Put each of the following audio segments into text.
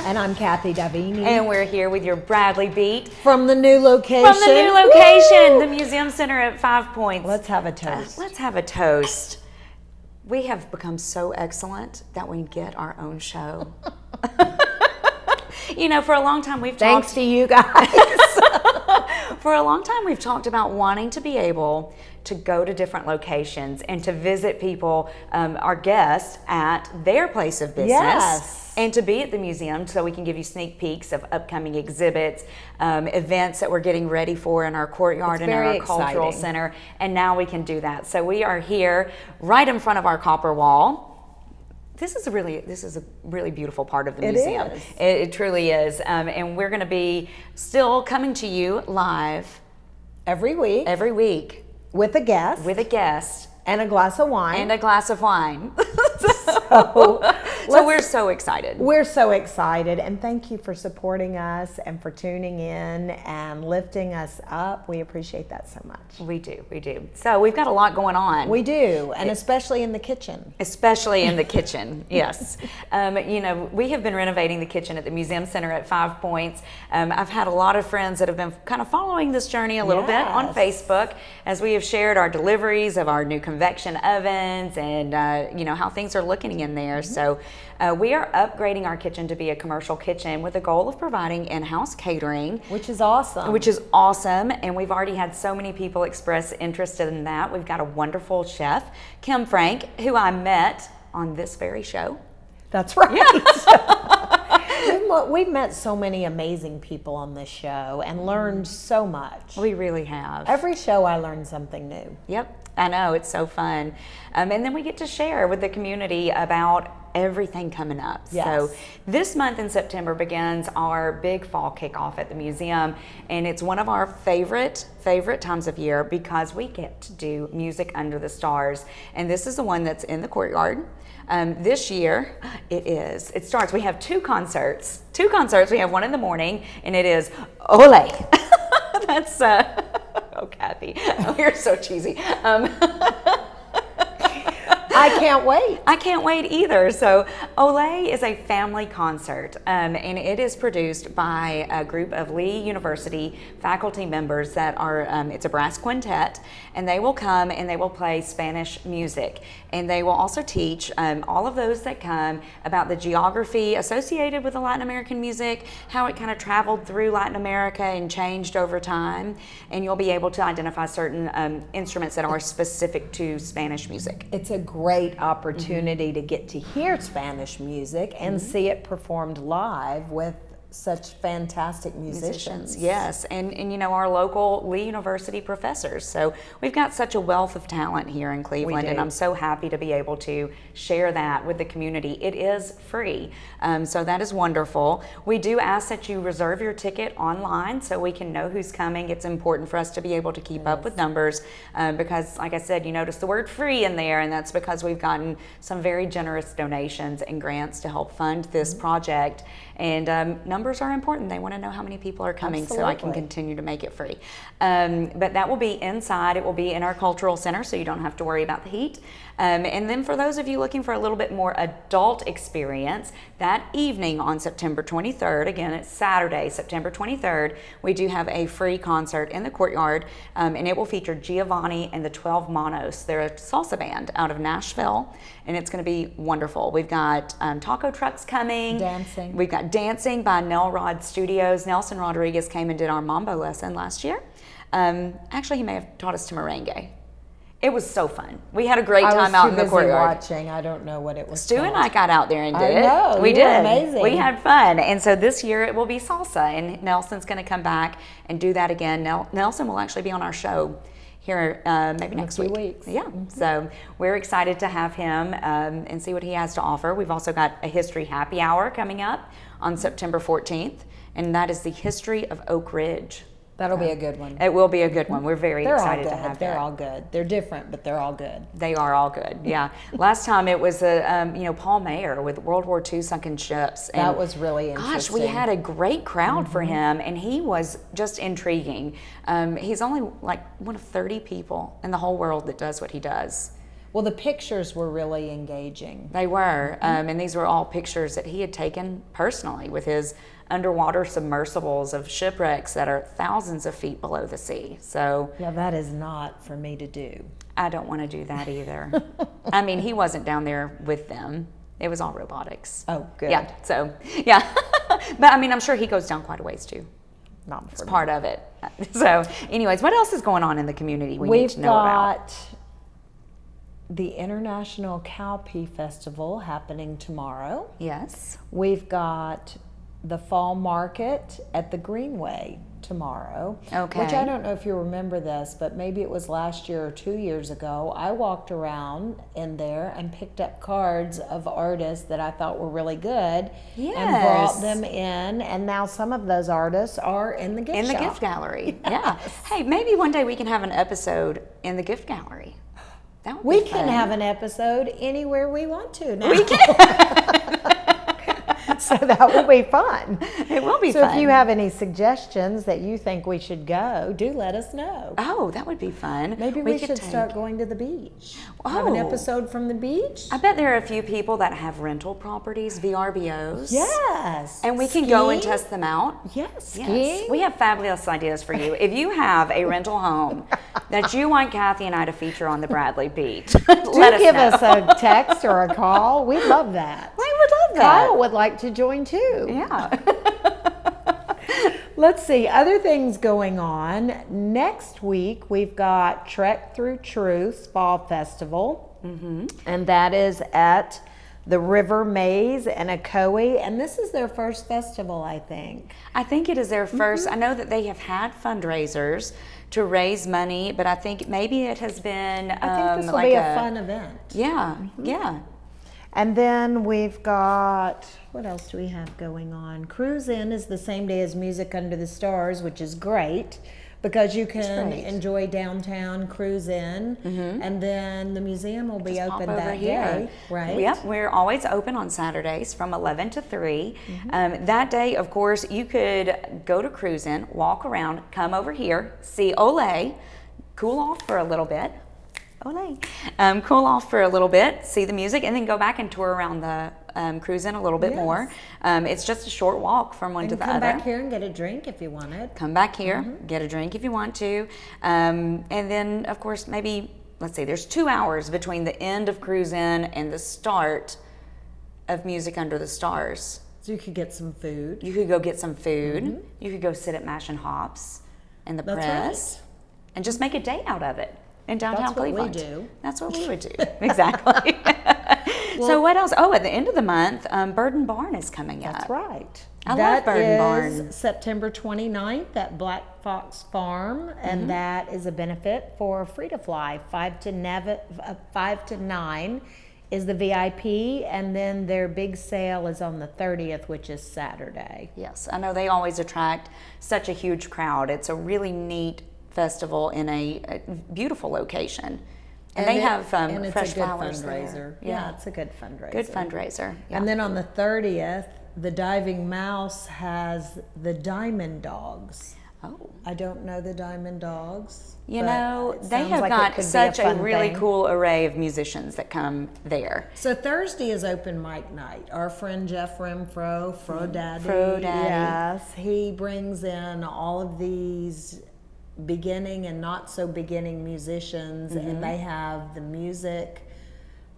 And I'm Kathy Davini. And we're here with your Bradley Beat. From the new location. From the new location, the Museum Center at 5 Points. Let's have a toast. Let's have a toast. We have become so excellent that we get our own show. You know, for a long time we've Thanks talked... to you guys. For a long time we've talked about wanting to be able to go to different locations and to visit people, our guests, at their place of business. Yes. And to be at the museum so we can give you sneak peeks of upcoming exhibits, events that we're getting ready for in our courtyard and our cultural center. And now we can do that. So we are here right in front of our copper wall. This is a really beautiful part of the museum. It truly is. And we're going to be still coming to you live Every week. With a guest. And a glass of wine. So we're so excited. We're so excited, and thank you for supporting us and for tuning in and lifting us up. We appreciate that so much. We do. So we've got a lot going on. We do, and especially in the kitchen. Yes. You know, we have been renovating the kitchen at the Museum Center at 5 Points. I've had a lot of friends that have been kind of following this journey a little bit on Facebook as we have shared our deliveries of our new convection ovens and, you know, how things are looking in there. So we are upgrading our kitchen to be a commercial kitchen with the goal of providing in-house catering. Which is awesome. And we've already had so many people express interest in that. We've got a wonderful chef, Kim Frank, who I met on this very show. That's right. We've met so many amazing people on this show and learned so much. We really have. Every show I learn something new. Yep. I know, it's so fun. And then we get to share with the community about everything coming up. Yes. So this month in September begins our big fall kickoff at the museum, and it's one of our favorite times of year because we get to do Music Under the Stars, and this is the one that's in the courtyard. This year it starts, we have two concerts. We have one in the morning, and it is Ole. That's oh, Kathy, you're so cheesy. I can't wait. I can't wait either. So Ole is a family concert, and it is produced by a group of Lee University faculty members that are, it's a brass quintet, and they will come and they will play Spanish music. And they will also teach all of those that come about the geography associated with the Latin American music, how it kind of traveled through Latin America and changed over time. And you'll be able to identify certain instruments that are specific to Spanish music. It's a great opportunity to get to hear Spanish music and see it performed live with such fantastic musicians. Yes, and you know, our local Lee University professors. So we've got such a wealth of talent here in Cleveland, and I'm so happy to be able to share that with the community. It is free, so that is wonderful. We do ask that you reserve your ticket online so we can know who's coming. It's important for us to be able to keep up with numbers because, like I said, you notice the word free in there, and that's because we've gotten some very generous donations and grants to help fund this project. And numbers are important. They want to know how many people are coming so I can continue to make it free. But that will be inside. It will be in our cultural center, so you don't have to worry about the heat. And then for those of you looking for a little bit more adult experience, that evening on September 23rd, again, it's Saturday, September 23rd, we do have a free concert in the courtyard, and it will feature Giovanni and the 12 Monos. They're a salsa band out of Nashville, and it's going to be wonderful. We've got taco trucks coming. Dancing. We've got dancing by Nelrod Studios. Nelson Rodriguez came and did our mambo lesson last year. Actually, he may have taught us to merengue. It was so fun. We had a great time out in the courtyard. Watching. I don't know what it was. Stu and I got out there and did it. I know. We did. Amazing. We had fun. And so this year it will be salsa, and Nelson's going to come back and do that again. Nelson will actually be on our show here maybe next week. In a few weeks. Yeah. So we're excited to have him and see what he has to offer. We've also got a history happy hour coming up on September 14th, and that is the history of Oak Ridge. That'll be a good one. It will be a good one. We're very excited to have that. They're all good. They're different, but they're all good. They are all good, yeah. Last time it was Paul Mayer with World War II sunken ships. And that was really interesting. Gosh, we had a great crowd for him, and he was just intriguing. He's only like one of 30 people in the whole world that does what he does. Well, the pictures were really engaging. They were, and these were all pictures that he had taken personally with his underwater submersibles of shipwrecks that are thousands of feet below the sea. So Yeah, that is not for me to do. I don't want to do that either. I mean, he wasn't down there with them. It was all robotics. Oh, good. Yeah, so, yeah. But I mean, I'm sure he goes down quite a ways too. Not It's for me. part of it. So, anyways, what else is going on in the community we need We've to know about? got the International Cowpea Festival happening tomorrow. Yes. We've got the Fall Market at the Greenway tomorrow. Okay. Which I don't know if you remember this, but maybe it was last year or 2 years ago. I walked around in there and picked up cards of artists that I thought were really good and brought Yes. them in. And now some of those artists are in the gift In the shop. gift gallery. Yeah. Hey, maybe one day we can have an episode in the gift gallery. That would We be can fun. have an episode anywhere we want to now. We can. So that will be fun. It will be So fun. if you have any suggestions that you think we should go, do let us know. Oh, that would be fun. Maybe we could should take- start going to the beach. Have an Oh. episode from the beach. I bet there are a few people that have rental properties, VRBOs. Yes. And we can go and Skiing? test them out. Yes, Yes. skiing. We have fabulous ideas for you. If you have a rental home that you want Kathy and I to feature on the Bradley Beach, Do let us give know. us a text or a call. We'd love that. We would love that. Kyle would like to join too. Yeah. Let's see, other things going on. Next week, we've got Trek Through Truth Fall Festival, and that is at the River Maze in Ocoee, and this is their first festival, I think. I think it is their first. Mm-hmm. I know that they have had fundraisers to raise money, but I think maybe it has been I think this will like be a fun event. Yeah, yeah. And then we've got, what else do we have going on? Cruise In is the same day as Music Under the Stars, which is great because you can great. enjoy downtown Cruise In, and then the museum will be Pop open over that here. day, right? Yep, we're always open on Saturdays from 11 to 3. Mm-hmm. That day, of course, you could go to Cruise In, walk around, come over here, see Olay, cool off for a little bit. Olay. Cool off for a little bit, see the music, and then go back and tour around the Cruise In a little bit Yes. more. It's just a short walk from one to And the come other. back here and get a drink if you wanted. Come back here, Mm-hmm. get a drink if you want to. And then, of course, maybe, let's see, there's 2 hours between the end of Cruise In and the start of Music Under the Stars. So you could get some food. You could go get some food. You could go sit at Mash and Hops in the Mm-hmm. That's press and just make a day out of it in downtown That's what we Cleveland. do. That's what we would do. Exactly. So what else? Oh, at the end of the month, Bird and Barn is coming up. That's right. I love Bird and That is Barn. September 29th at Black Fox Farm, and that is a benefit for Free to Fly. 5 to 9 is the VIP, and then their big sale is on the 30th, which is Saturday. Yes, I know they always attract such a huge crowd. It's a really neat festival in a beautiful location. And they have and it's fresh a good flowers fundraiser. there. Yeah, it's a good fundraiser. Good fundraiser. Yeah. And then on the 30th, the Diving Mouse has the Diamond Dogs. oh. I don't know the Diamond Dogs. You but know, it they sounds have like it got could be such a fun really thing. cool array of musicians that come there. So Thursday is open mic night. Our friend Jeff Renfro, Fro Daddy. Fro Daddy. Yes, he brings in all of these beginning and not so beginning musicians, and they have the music,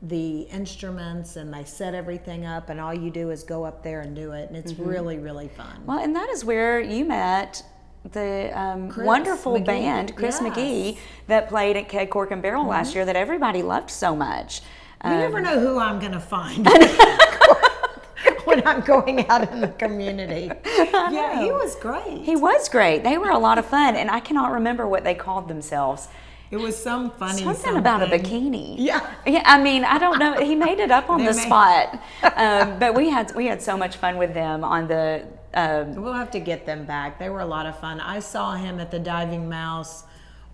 the instruments, and they set everything up, and all you do is go up there and do it, and it's really, really fun. Well, and that is where you met the Chris wonderful McGee. band, Chris Yes. McGee, that played at Keg Cork and Barrel last year that everybody loved so much. You never know who I'm going to find when I'm going out in the community. Yeah, he was great. He was great. They were a lot of fun, and I cannot remember what they called themselves. It was some funny Something about a bikini. Yeah. Yeah, I mean, I don't know. He made it up on the They made- spot. But we had so much fun with them on the. We'll have to get them back. They were a lot of fun. I saw him at the Diving Mouse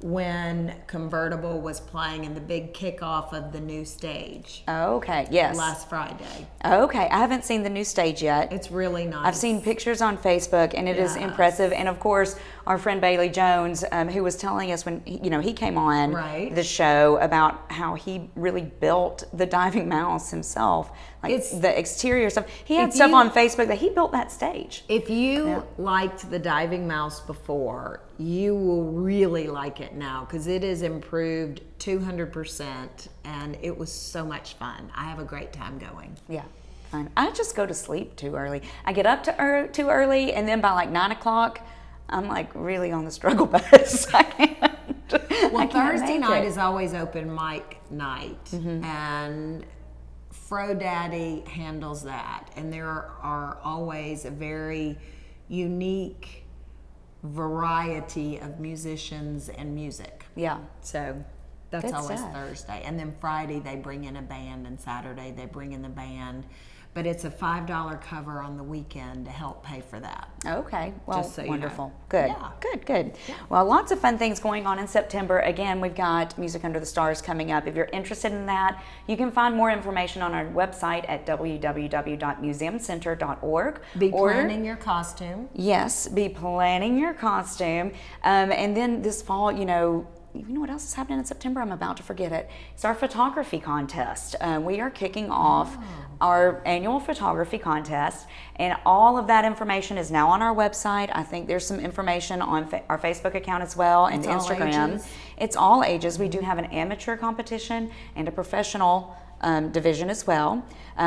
when Convertible was playing in the big kickoff of the new stage Okay, yes. last Friday. Okay, I haven't seen the new stage yet. It's really nice. I've seen pictures on Facebook, and it is Yes. impressive. And of course, our friend Bailey Jones, who was telling us when he came on Right. the show about how he really built the Diving Mouse himself, like It's- the exterior stuff. He had If stuff you- on Facebook that he built that stage. If you Yeah. liked the Diving Mouse before, you will really like it now because it is improved 200%, and it was so much fun. I have a great time going. Yeah, fine. I just go to sleep too early. I get up too early, and then by like 9 o'clock, I'm like really on the struggle bus. I can't. Well, I can't Thursday make night it. is always open mic night, and Fro Daddy handles that. And there are always a very unique variety of musicians and music. Yeah. So that's Good always stuff. Thursday. And then Friday they bring in a band, and Saturday they bring in the band. But it's a $5 cover on the weekend to help pay for that. Okay, well, Just so you know. wonderful. Good, Yeah. good. Well, lots of fun things going on in September. Again, we've got Music Under the Stars coming up. If you're interested in that, you can find more information on our website at www.museumcenter.org. Be or- planning your costume. Yes, be planning your costume. And then this fall, you know what else is happening in September? I'm about to forget it. It's our photography contest. We are kicking off our annual photography contest, and all of that information is now on our website. I think there's some information on our Facebook account as well, and It's all Instagram. ages? It's all ages. We do have an amateur competition and a professional division as well.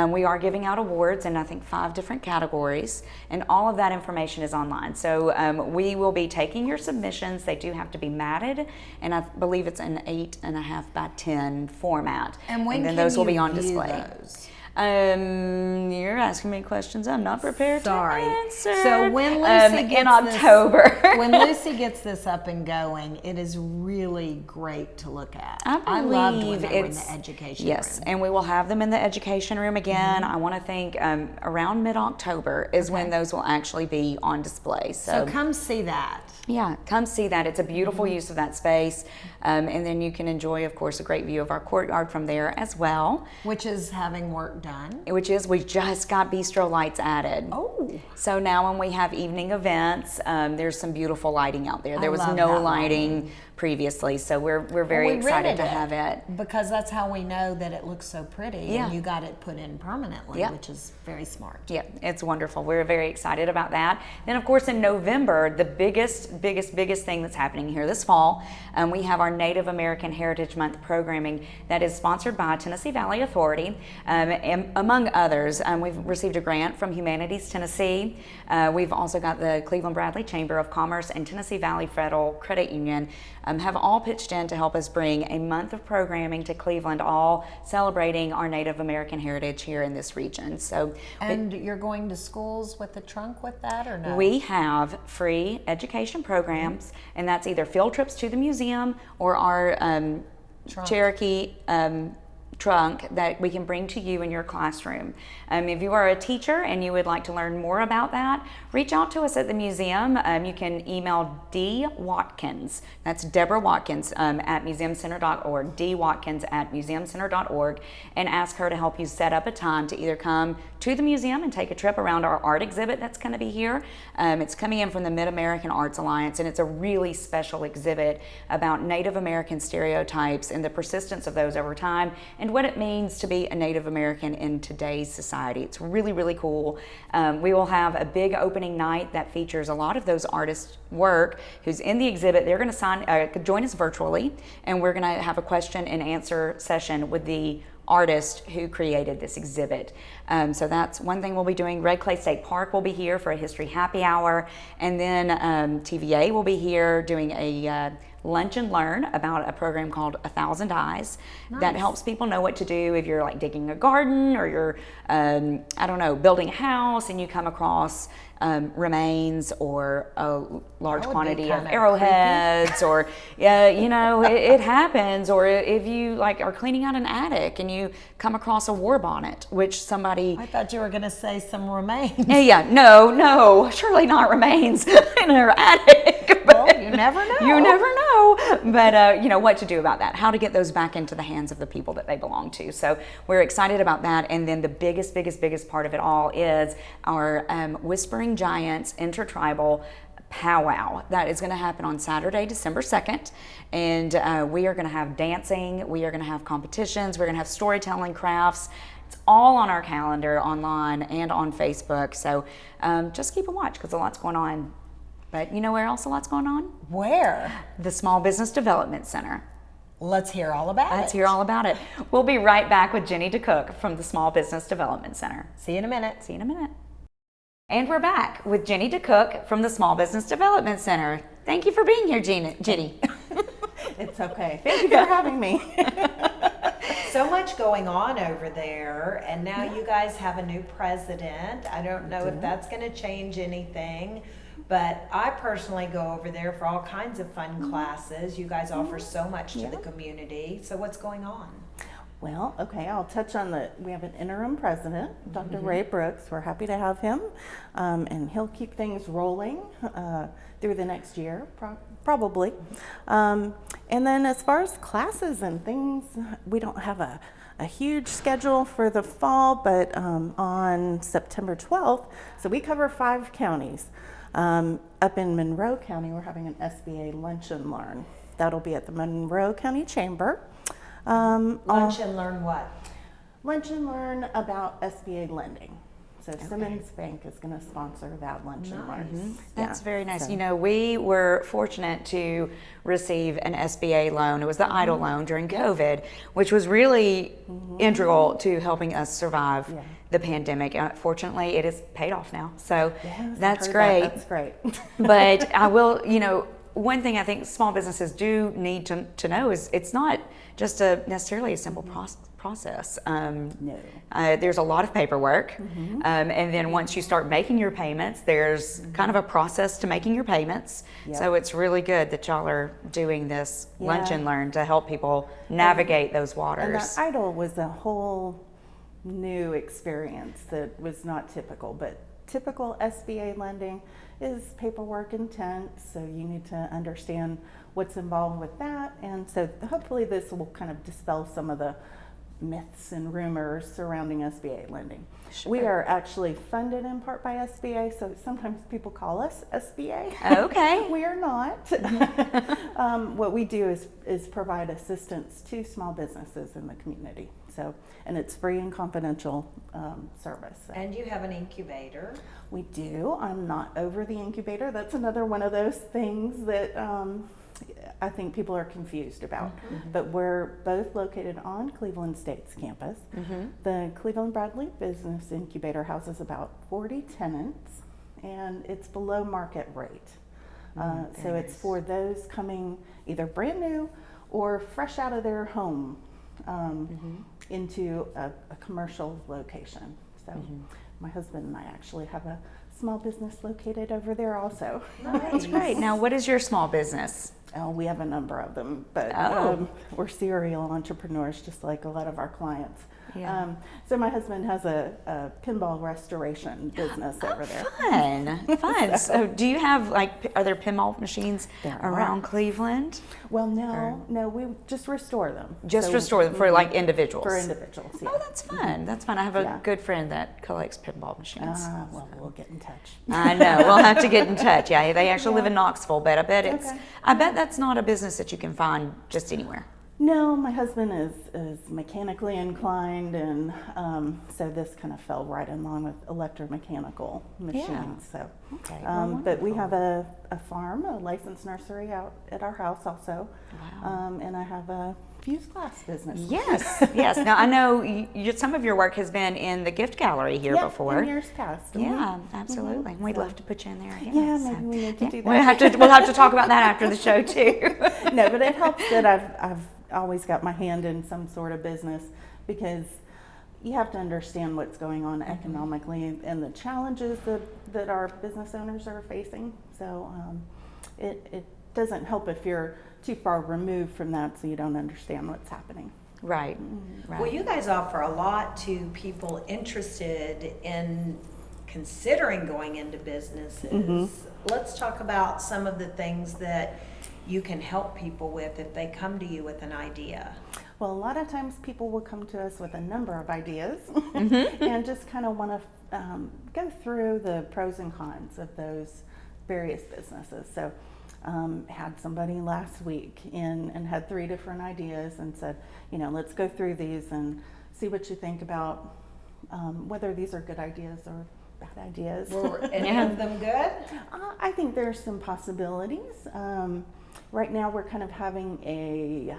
We are giving out awards in I think 5 different categories, and all of that information is online. So we will be taking your submissions. They do have to be matted, and I believe it's an 8.5 by 10 format. And when then can those will you be on view display. those? You're asking me questions I'm not prepared Sorry. to answer. So when Lucy in gets October. when Lucy gets this up and going, it is really great to look at. I loved when believe they were in it's the education yes, room. and we will have them in the education room again. I want to think around mid-October is when those will actually be on display. So come see that. Yeah, come see that. It's a beautiful use of that space, and then you can enjoy, of course, a great view of our courtyard from there as well. Which is having work done. Which is we just got bistro lights added. Oh. So now when we have evening events, there's some beautiful lighting out there. There was love no that lighting previously, so we're very We excited rented to have it. because that's how we know that it looks so pretty. Yeah. And you got it put in permanently, Yeah. which is very smart. Yeah, it's wonderful. We're very excited about that. Then, of course, in November, the biggest thing that's happening here this fall, we have our Native American Heritage Month programming that is sponsored by Tennessee Valley Authority, and among others. We've received a grant from Humanities Tennessee. We've also got the Cleveland Bradley Chamber of Commerce and Tennessee Valley Federal Credit Union have all pitched in to help us bring a month of programming to Cleveland, all celebrating our Native American heritage here in this region. So And you're going to schools with the trunk with that or no? we have free education programs, and that's either field trips to the museum or our Trunk. Cherokee trunk that we can bring to you in your classroom. If you are a teacher and you would like to learn more about that, reach out to us at the museum. You can email D. Watkins, that's Deborah Watkins at museumcenter.org, D. Watkins at museumcenter.org, and ask her to help you set up a time to either come to the museum and take a trip around our art exhibit that's going to be here. It's coming in from the Mid-American Arts Alliance, and it's a really special exhibit about Native American stereotypes and the persistence of those over time, and what it means to be a Native American in today's society. It's really, really cool. We will have a big opening night that features a lot of those artists' work who's in the exhibit. They're going to join us virtually, and we're going to have a question and answer session with the artist who created this exhibit. So that's one thing we'll be doing. Red Clay State Park will be here for a history happy hour, and then TVA will be here doing a lunch and learn about a program called 1,000 Eyes that helps people know what to do if you're like digging a garden or you're I don't know, building a house and you come across remains or a large That would be quantity of kinda arrowheads or it happens. Or if you like are cleaning out an attic and you come across a war bonnet, which somebody I thought you were going to say some remains. no, surely not remains in her attic. But Well, never know. You never know. But, what to do about that, how to get those back into the hands of the people that they belong to. So we're excited about that. And then the biggest part of it all is our Whispering Giants Intertribal Powwow. That is going to happen on Saturday, December 2nd. And we are going to have dancing. We are going to have competitions. We're going to have storytelling, crafts. It's all on our calendar, online and on Facebook. So just keep a watch because a lot's going on. But you know where else a lot's going on? Where? The Small Business Development Center. Let's hear all about it. Let's hear all about it. We'll be right back with Jenny DeCook from the Small Business Development Center. See you in a minute. See you in a minute. And we're back with Jenny DeCook from the Small Business Development Center. Thank you for being here, Jenny. It's okay. Thank you for having me. So much going on over there, and now you guys have a new president. I don't know if that's going to change anything, but I personally go over there for all kinds of fun classes. You guys offer so much to the community. So what's going on? Well, okay, I'll touch on we have an interim president, Dr. Ray Brooks. We're happy to have him, and he'll keep things rolling through the next year, probably. And then as far as classes and things, we don't have a huge schedule for the fall, but on September 12th, so we cover 5 counties. Up in Monroe County, we're having an SBA Lunch and Learn. That'll be at the Monroe County Chamber. Lunch and learn what? Lunch and learn about SBA lending. So Simmons Bank is going to sponsor that lunch and learn. That's very nice. So. We were fortunate to receive an SBA loan. It was the EIDL loan during COVID, which was really integral to helping us survive the pandemic. Fortunately, it is paid off now. So that's great. That's great. But I will, one thing I think small businesses do need to know is it's not just necessarily a simple process. No. There's a lot of paperwork, and then once you start making your payments, there's kind of a process to making your payments. So it's really good that y'all are doing this lunch and learn to help people navigate those waters. And that EIDL was a whole new experience that was not typical, but typical SBA lending is paperwork intense, so you need to understand what's involved with that. And so hopefully this will kind of dispel some of the myths and rumors surrounding SBA lending. Sure. We are actually funded in part by SBA, so sometimes people call us SBA. Okay. We are not. What we do is provide assistance to small businesses in the community. So, and it's free and confidential service. So. And you have an incubator. We do. I'm not over the incubator. That's another one of those things that I think people are confused about. But we're both located on Cleveland State's campus. The Cleveland Bradley Business Incubator houses about 40 tenants, and it's below market rate. So it's for those coming either brand new or fresh out of their home into a commercial location. So my husband and I actually have a small business located over there also. That's great. Now, what is your small business? Oh, we have a number of them, but we're serial entrepreneurs, just like a lot of our clients. Yeah. So my husband has a pinball restoration business over there. Fun. So do you have, are there pinball machines around Cleveland? Well, no, we just restore them. Just restore them for individuals? For individuals, yeah. Oh, that's fun. That's fun. I have a good friend that collects pinball machines. Well, we'll get in touch. I know. We'll have to get in touch. Yeah, they actually live in Knoxville, but I bet that's not a business that you can find just anywhere. No, my husband is mechanically inclined, and so this kind of fell right in line with electromechanical machines. So, but we have a farm, a licensed nursery out at our house also, and I have a fuse glass business. Yes. Now I know some of your work has been in the gift gallery here before. In years past. Yeah, absolutely. We'd love to put you in there again. Yeah, maybe we need to do that. We'll have to talk about that after the show too. No, but it helps that I've always got my hand in some sort of business, because you have to understand what's going on economically and the challenges that our business owners are facing. So it doesn't help if you're too far removed from that, so you don't understand what's happening. Right. Well, you guys offer a lot to people interested in considering going into businesses. Let's talk about some of the things that you can help people with if they come to you with an idea? Well, a lot of times people will come to us with a number of ideas and just kind of want to go through the pros and cons of those various businesses. So had somebody last week in and had 3 different ideas and said, let's go through these and see what you think about whether these are good ideas or bad ideas. Were any of them good? I think there's some possibilities. Right now we're kind of having a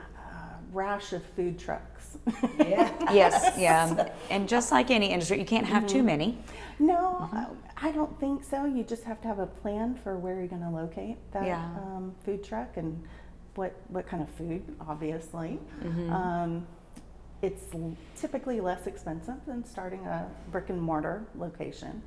rash of food trucks. Yeah. Yes, yeah. And just like any industry, you can't have too many. No, I don't think so. You just have to have a plan for where you're going to locate that food truck and what kind of food, obviously. It's typically less expensive than starting a brick and mortar location.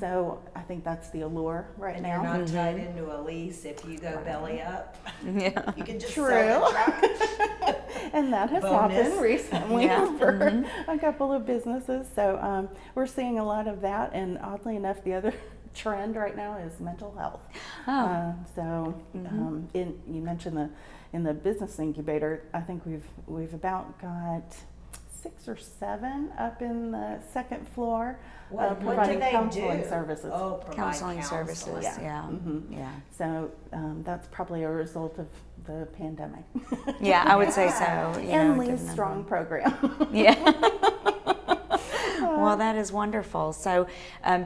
So I think that's the allure right now. You're not tied into a lease if you go belly up. Yeah. You can just True. sell the truck. And that has Bonus. happened recently Yeah. for a couple of businesses. So we're seeing a lot of that. And oddly enough, the other trend right now is mental health. You mentioned in the business incubator, I think we've about got 6 or 7 up in the second floor. What do providing they counseling do? services. Oh, provide Counseling services, yeah. Yeah. So that's probably a result of the pandemic. Yeah, I would say so. And Lee's strong program. Yeah. Well, that is wonderful. So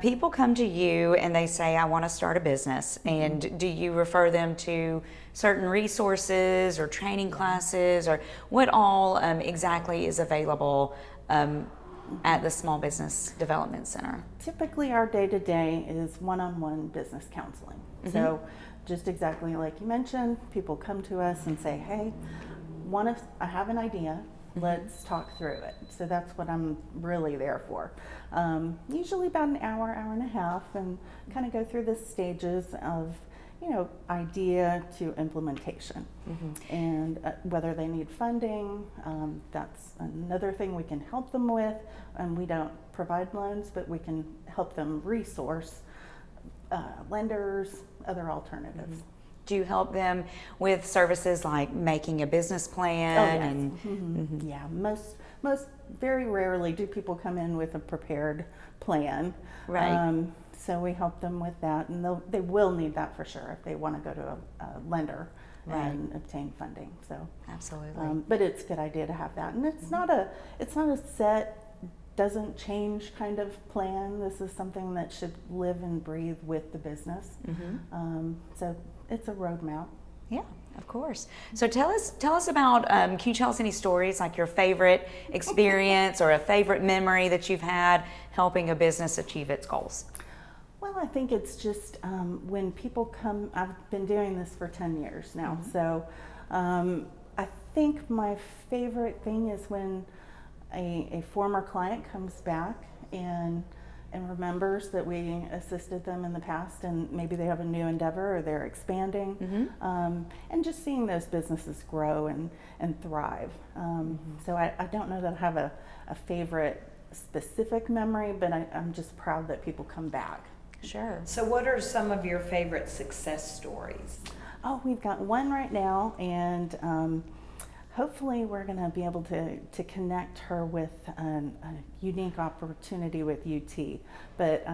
people come to you and they say, I want to start a business. And do you refer them to certain resources or training classes, or what all exactly is available at the Small Business Development Center? Typically our day-to-day is one-on-one business counseling. So just exactly like you mentioned, people come to us and say, hey, I have an idea. Let's talk through it. So that's what I'm really there for. Usually about an hour and a half, and kind of go through the stages of, idea to implementation. And whether they need funding, that's another thing we can help them with. And we don't provide loans, but we can help them resource lenders, other alternatives. Do you help them with services like making a business plan? Yeah, most very rarely do people come in with a prepared plan. Right. So we help them with that, and they will need that for sure if they want to go to a lender and obtain funding. So Absolutely. but it's a good idea to have that, and it's not a set, doesn't change kind of plan. This is something that should live and breathe with the business. So it's a roadmap. Yeah, of course. So tell us about, can you tell us any stories, like your favorite experience or a favorite memory that you've had helping a business achieve its goals? Well, I think it's just when people come, I've been doing this for 10 years now. So I think my favorite thing is when a former client comes back and remembers that we assisted them in the past, and maybe they have a new endeavor or they're expanding, and just seeing those businesses grow and thrive. So I don't know that I have a favorite specific memory, but I'm just proud that people come back. Sure. So what are some of your favorite success stories? Oh, we've got one right now, and hopefully we're going to be able to connect her with a unique opportunity with UT. But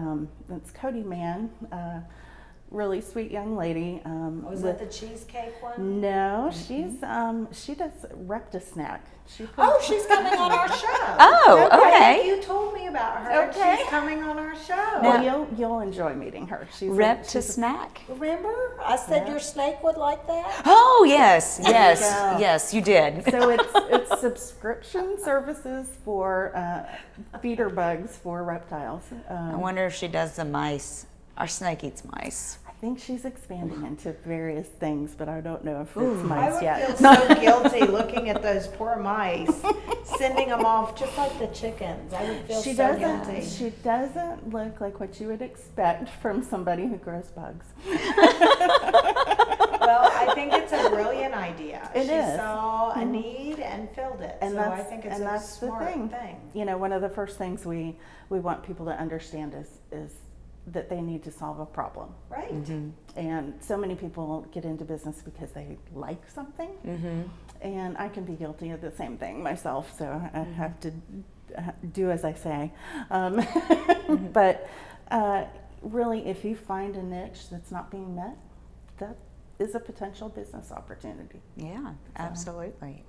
it's Cody Mann, really sweet young lady. Was that the cheesecake one? No, she does Reptisnack. She's coming on our show. Oh, okay. You told me about her. Okay. She's coming on our show. Well, you'll enjoy meeting her. She's Reptisnack. Remember? I said your snake would like that? Oh, yes, yes, go. yes, you did. So it's subscription services for feeder bugs for reptiles. I wonder if she does the mice. Our snake eats mice. I think she's expanding into various things, but I don't know if it's I mice would yet. feel so guilty looking at those poor mice, sending them off just like the chickens. I would feel She so doesn't. guilty. She doesn't look like what you would expect from somebody who grows bugs. Well, I think it's a brilliant idea. It she is. saw a need and filled it. And so that's I think it's and a that's smart the thing. thing. You know, one of the first things we want people to understand is that they need to solve a problem. Right. And so many people get into business because they like something. And I can be guilty of the same thing myself, so I have to do as I say. But really, if you find a niche that's not being met, that is a potential business opportunity. Yeah, absolutely.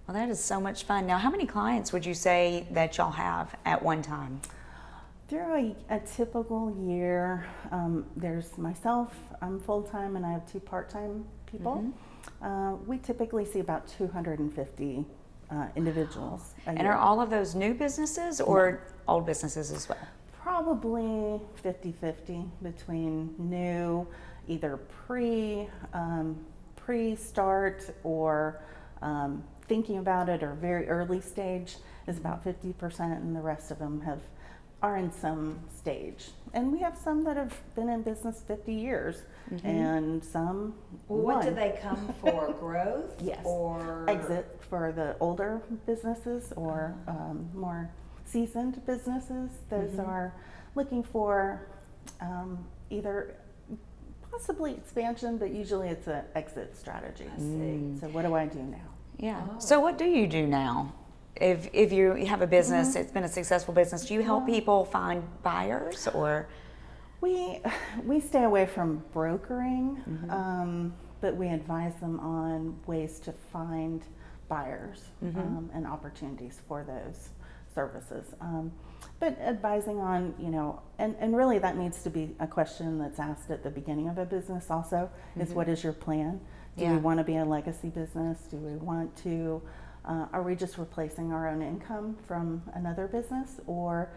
Well, that is so much fun. Now, how many clients would you say that y'all have at one time? Through a typical year, there's myself, I'm full-time, and I have 2 part-time people. We typically see about 250 individuals a And year. are all of those new businesses or old businesses as well? Probably 50-50 between new, either pre-start or thinking about it, or very early stage is about 50%, and the rest of them are in some stage. And we have some that have been in business 50 years, and some What do one. they come for? Growth? Yes. Or Exit for the older businesses or more seasoned businesses. Those are looking for either possibly expansion, but usually it's an exit strategy. I see. So what do I do now? Yeah. Oh. So what do you do now? If you have a business, it's been a successful business, do you help people find buyers or? We stay away from brokering, but we advise them on ways to find buyers and opportunities for those services. But advising on, and really that needs to be a question that's asked at the beginning of a business also, is what is your plan? Do we want to be a legacy business? Do we want to, are we just replacing our own income from another business? Or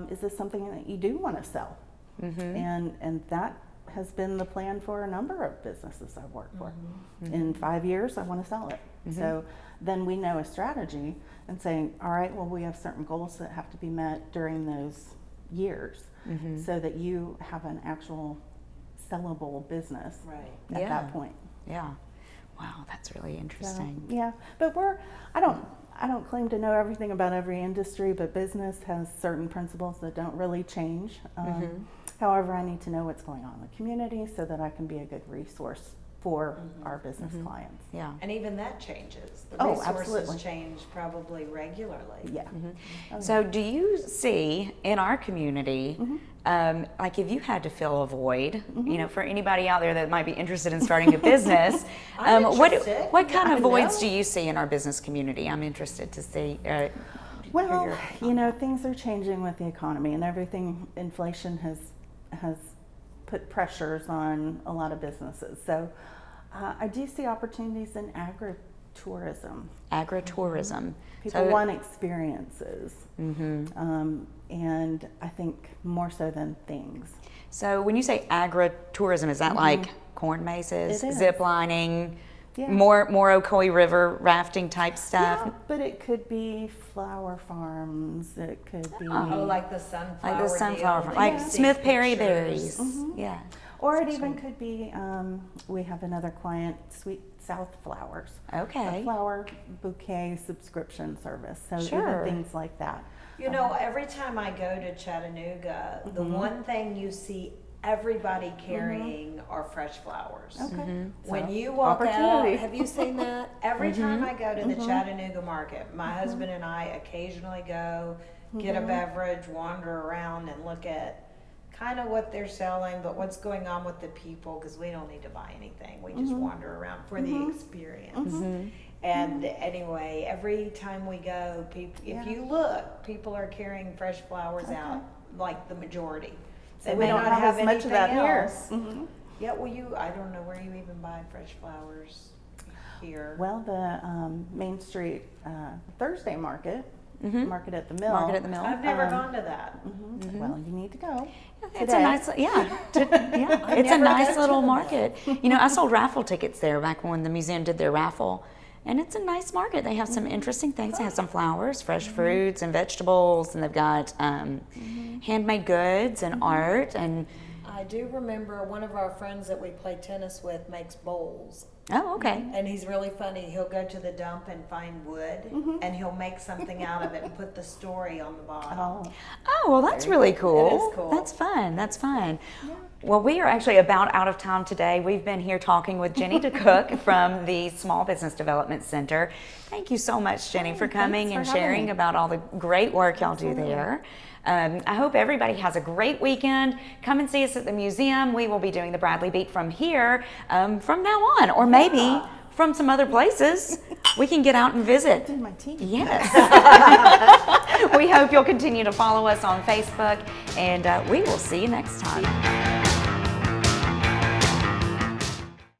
is this something that you do want to sell? And that has been the plan for a number of businesses I've worked for. In 5 years, I want to sell it. So then we know a strategy and saying, all right, well, we have certain goals that have to be met during those years so that you have an actual sellable business at that point. Yeah. Wow, that's really interesting. Yeah, but I don't claim to know everything about every industry, but business has certain principles that don't really change. However, I need to know what's going on in the community so that I can be a good resource for our business clients. Yeah. And even that changes. The Oh, resources absolutely. change probably regularly. Yeah. So do you see in our community, like if you had to fill a void, for anybody out there that might be interested in starting a business, I'm what interested. kind of I voids know. do you see in our business community? I'm interested to see. Well, things are changing with the economy and everything. Inflation has put pressures on a lot of businesses. So I do see opportunities in agritourism. Agritourism. People want experiences, and I think more so than things. So when you say agritourism, is that like corn mazes, It is. zip lining, Yeah. more Ocoee River rafting type stuff? Yeah, but it could be flower farms. It could be, Oh, like the sunflower Like the sunflower, deal, like you see Smith Perry pictures. berries. Yeah. or it even could be. We have another client, Sweet South Flowers. Okay. A flower bouquet subscription service. So Sure. even things like that. You know, every time I go to Chattanooga, the one thing you see everybody carrying are fresh flowers. Okay. When So, you walk out, opportunity. have you seen that? Every time I go to the Chattanooga market, my husband and I occasionally go get a beverage, wander around and look at kind of what they're selling, but what's going on with the people, because we don't need to buy anything. We just wander around for the experience. And anyway, every time we go, people, if you look, people are carrying fresh flowers out, like the majority. So we don't have as much of that here. Yeah, well, I don't know where you even buy fresh flowers here. Well, the Main Street Thursday market, Market at the Mill. Market at the Mill. I've never gone to that. Well, you need to go. It's today. a nice, it's a never nice been to little them. market. I sold raffle tickets there back when the museum did their raffle, and it's a nice market. They have some interesting things. They have some flowers, fresh fruits, and vegetables, and they've got handmade goods and art. And I do remember one of our friends that we play tennis with makes bowls. Oh, okay. And he's really funny. He'll go to the dump and find wood, and he'll make something out of it and put the story on the bottom. Oh, well, that's really cool. It is cool. That's fun. That's fun. Well, we are actually about out of time today. We've been here talking with Jenny DeCook from the Small Business Development Center. Thank you so much, Jenny, for coming and sharing about all the great work y'all do there. I hope everybody has a great weekend. Come and see us at the museum. We will be doing the Bradley Beat from here from now on, or maybe from some other places. We can get out and visit. My team. Yes. We hope you'll continue to follow us on Facebook, and we will see you next time.